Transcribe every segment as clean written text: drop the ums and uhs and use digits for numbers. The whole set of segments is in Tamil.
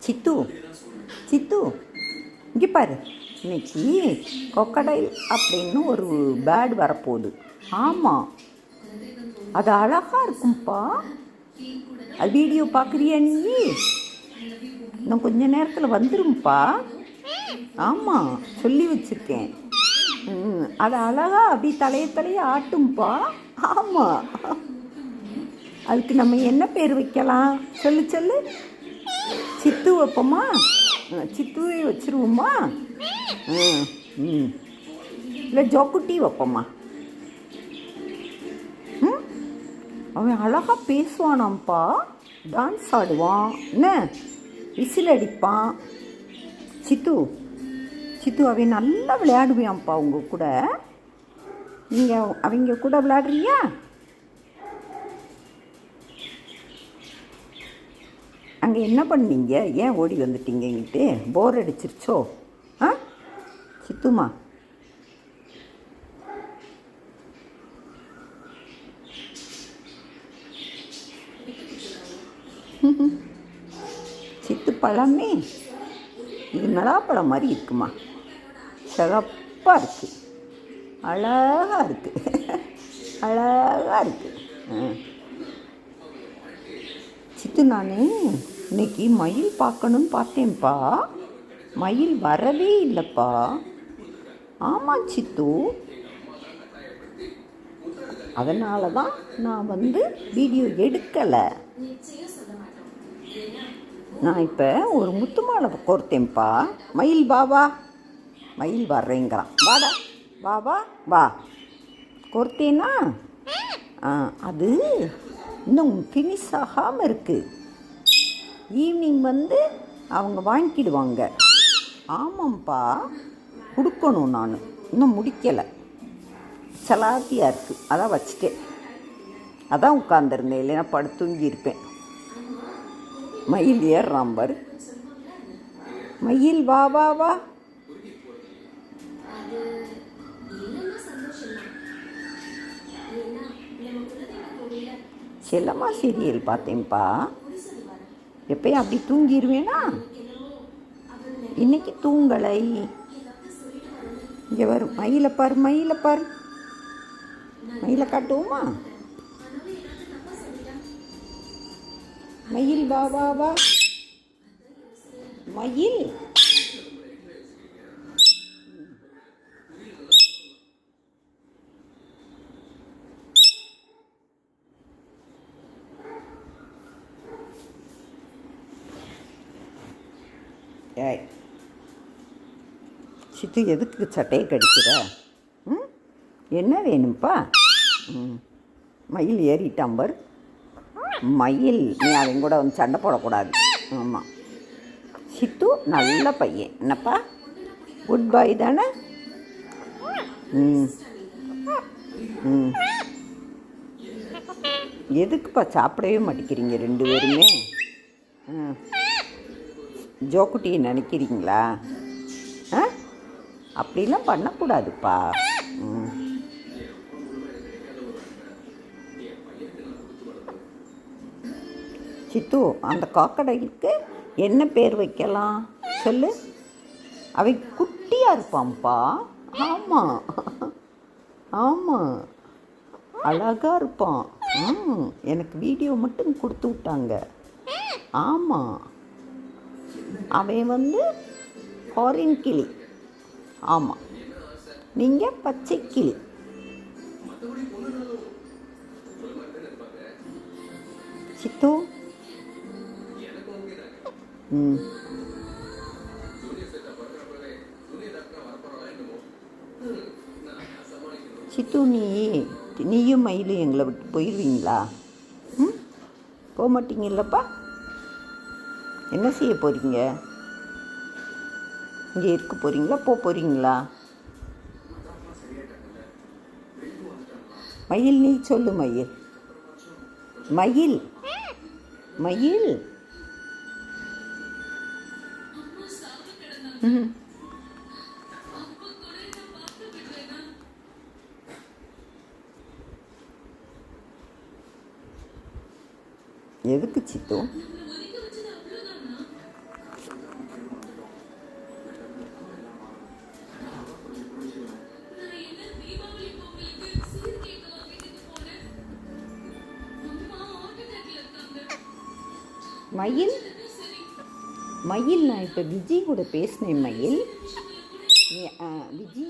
சித்து சித்து இங்கே பாரு, இன்னைக்கு கொக்கடைல் அப்படின்னு ஒரு பேர்டு வரப்போகுது. ஆமாம், அது அழகாக இருக்கும்ப்பா. அது வீடியோ பார்க்குறியா நீ? இன்னும் கொஞ்ச நேரத்தில் வந்துரும்ப்பா. ஆமாம், சொல்லி வச்சுருக்கேன். அது அழகாக அப்படி தலையை ஆட்டும்ப்பா. ஆமாம், அதுக்கு நம்ம என்ன பேர் வைக்கலாம் சொல்லு சொல்லு. சித்து வைப்போமா? சித்துவே வச்சுருவோமா? இல்லை ஜோக்குட்டி வைப்போமா? அவன் அழகாக பேசுவானாம்ப்பா, டான்ஸ் ஆடுவான், என்ன விசில் அடிப்பான். சித்து சித்து அவன் நல்லா விளையாடுவான்ப்பா. உங்கள் கூட நீங்கள் அவங்க கூட விளையாடுறியா? அங்கே என்ன பண்ணீங்க? ஏன் ஓடி வந்துட்டீங்க எங்கிட்டு? போர் அடிச்சிருச்சோ? ஆ சித்துமா, சித்து பழமே இது நலாப்பழம் மாதிரி இருக்குமா? சிகப்பாக இருக்குது, அழகாக இருக்குது, அழகாக இருக்குது. சித்து, நான் இன்னைக்கு மயில் பார்க்கணுன்னு பார்த்தேன்ப்பா. மயில் வரவே இல்லைப்பா. ஆமாம் சித்து, அதனால தான் நான் வீடியோ எடுக்கலை. நான் இப்போ ஒரு முத்து மாலை கோர்த்தேன்ப்பா. மயில் பாவா, மயில் வர்றேங்கிறான். வாடா பாபா வா. கோர்த்தேனா? அது இன்னும் ஃபினிஷ் ஆகாமல் இருக்குது. ஈவினிங் அவங்க வாங்கிக்கிடுவாங்க. ஆமாம்ப்பா, கொடுக்கணும். நான் இன்னும் முடிக்கலை, சலாத்தியாக இருக்குது, அதான் வச்சுட்டேன். அதான் உட்காந்துருந்தேன், இல்லைன்னா படுத்து தூங்கியிருப்பேன். மயில் ஏறுறான் பாரு. மயில் வா வா வா. செல்லம்மா சீரியல் பார்த்தேன்ப்பா. எப்பயும் அப்படி தூங்கிடுவேனா? இன்னைக்கு தூங்கலை. இங்கே வரும் மயிலை பாரு, மயிலை பாரு. மயிலை காட்டுவோமா? மயில் வா வா வா. மயில் ஏய் சித்து, எதுக்கு சட்டையை கடிக்கிற? என்ன வேணும்ப்பா? மயில் ஏறிட்டான் பார். மயில், நீ அவன் கூட சண்டை போடக்கூடாது. ஆமாம், சித்து நல்ல பையன், என்னப்பா? குட் பாய் தானே? எதுக்குப்பா சாப்பிடவே மாட்டேங்கிறீங்க ரெண்டு பேருமே? ஜோக்குட்டியை நினைக்கிறீங்களா? அப்படிலாம் பண்ணக்கூடாதுப்பா. சித்து, அந்த காக்கடைக்கு என்ன பேர் வைக்கலாம் சொல்லு. அவை குட்டியாக இருப்பான்ப்பா. ஆமாம் ஆமாம், அழகாக இருப்பான். எனக்கு வீடியோ மட்டும் கொடுத்து விட்டாங்க. ஆமாம், அவன் ஃபாரின் கிளி. ஆமாம், நீங்கள் பச்சை கிளி. சித்து, சித்து, நீயும் மயிலும் எங்களை விட்டு போயிடுவீங்களா? போக மாட்டீங்கல்லப்பா? என்ன செய்ய போகிறீங்க? இங்கே இருக்க போகிறீங்களா, போகிறீங்களா? மயில், நீ சொல்லு மயில். மயில் மயில் எதுக்கு சித்து? மயில் மயில் நான் இப்போ விஜி கூட பேசினேன் மயில். நீ விஜி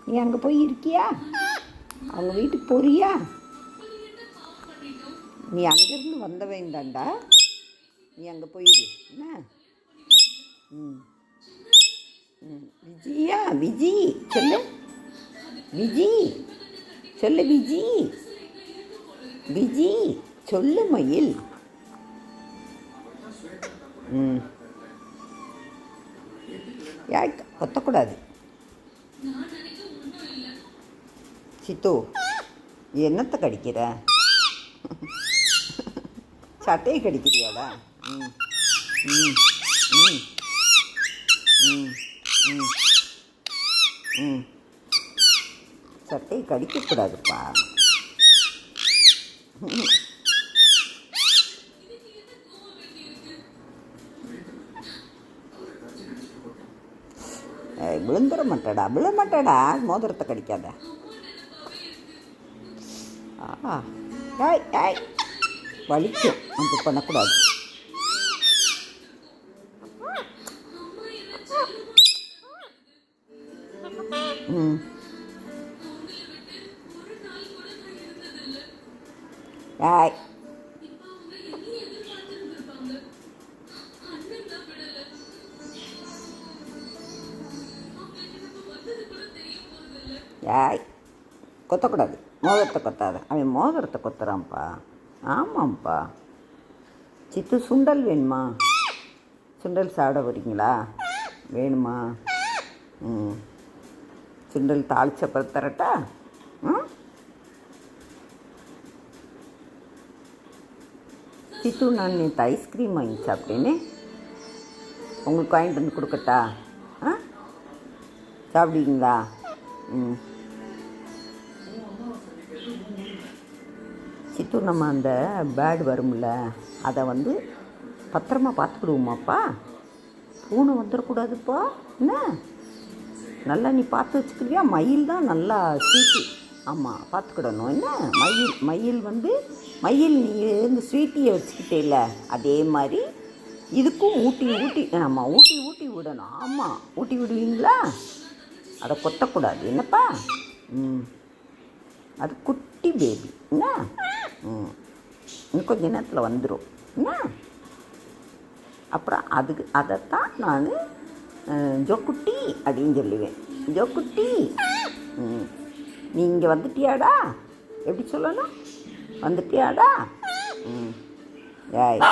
நீ அங்கே போய் இருக்கியா? அவங்க வீட்டுக்கு போறியா? நீ அங்கேருந்து வந்த வேண்டாண்டா, நீ அங்கே போயிரு என்ன. விஜியா விஜி சொல்லு, விஜி சொல்லு, விஜி விஜி சொல்லு மயில். யாய் கொத்தக்கூடாது. சித்து நீ என்னத்தை கடிக்கிற? சட்டையை கடிக்கிறியாடா? ம் ம் ம் ம் ம் ம் சட்டையை கடிக்கக்கூடாதுப்பா. விழுந்துட மாட்டேடா, விழ மாட்டேடா, மோதிரத்தை கடிக்காத. ஏய் ஏய் வலிக்கும், அப்படி பண்ணக்கூடாது. ஏய் ஏய் கொத்தக்கூடாது, மோதிரத்தை கொத்தாத. அவன் மோதிரத்தை கொத்துறான்ப்பா. ஆமாம்ப்பா. சித்து சுண்டல் வேணுமா? சுண்டல் சாப்பிட வரீங்களா? வேணுமா? சுண்டல் தாளிச்சப்பறம் தரட்டா? சித்து நான் நேற்று ஐஸ்கிரீம் வாங்கி சாப்பிட்டேனே, உங்களுக்கு வாங்கிட்டு வந்து கொடுக்கட்டா? சாப்பிடுவீங்களா? சித்து நம்ம அந்த பேர்டு வரும்ல, அதை வந்து பத்திரமா பார்த்துக்கிடுவோமாப்பா. பூனை வந்துடக்கூடாதுப்பா என்ன. நல்லா நீ பார்த்து வச்சுக்கிறியா? மயில் தான் நல்லா ஸ்வீட்டி. ஆமாம் பார்த்துக்கிடணும் என்ன. மயில் வந்து மயில் நீ இந்த ஸ்வீட்டியை வச்சுக்கிட்டே இல்லை, அதே மாதிரி இதுக்கும் ஊட்டி ஆமாம் ஊட்டி விடணும். ஆமாம் ஊட்டி விடுவீங்களா? அதை கொத்தக்கூடாது என்னப்பா. அது குட்டி பேபி என்ன. இன்னும் கொஞ்ச நேரத்தில் வந்துடும் என்ன. அப்புறம் அதைத்தான் நான் ஜோக்குட்டி அப்படின்னு சொல்லுவேன். ஜோக்குட்டி நீ இங்கே வந்துட்டியாடா? எப்படி சொல்லணும்? வந்துட்டியாடா? ஏய்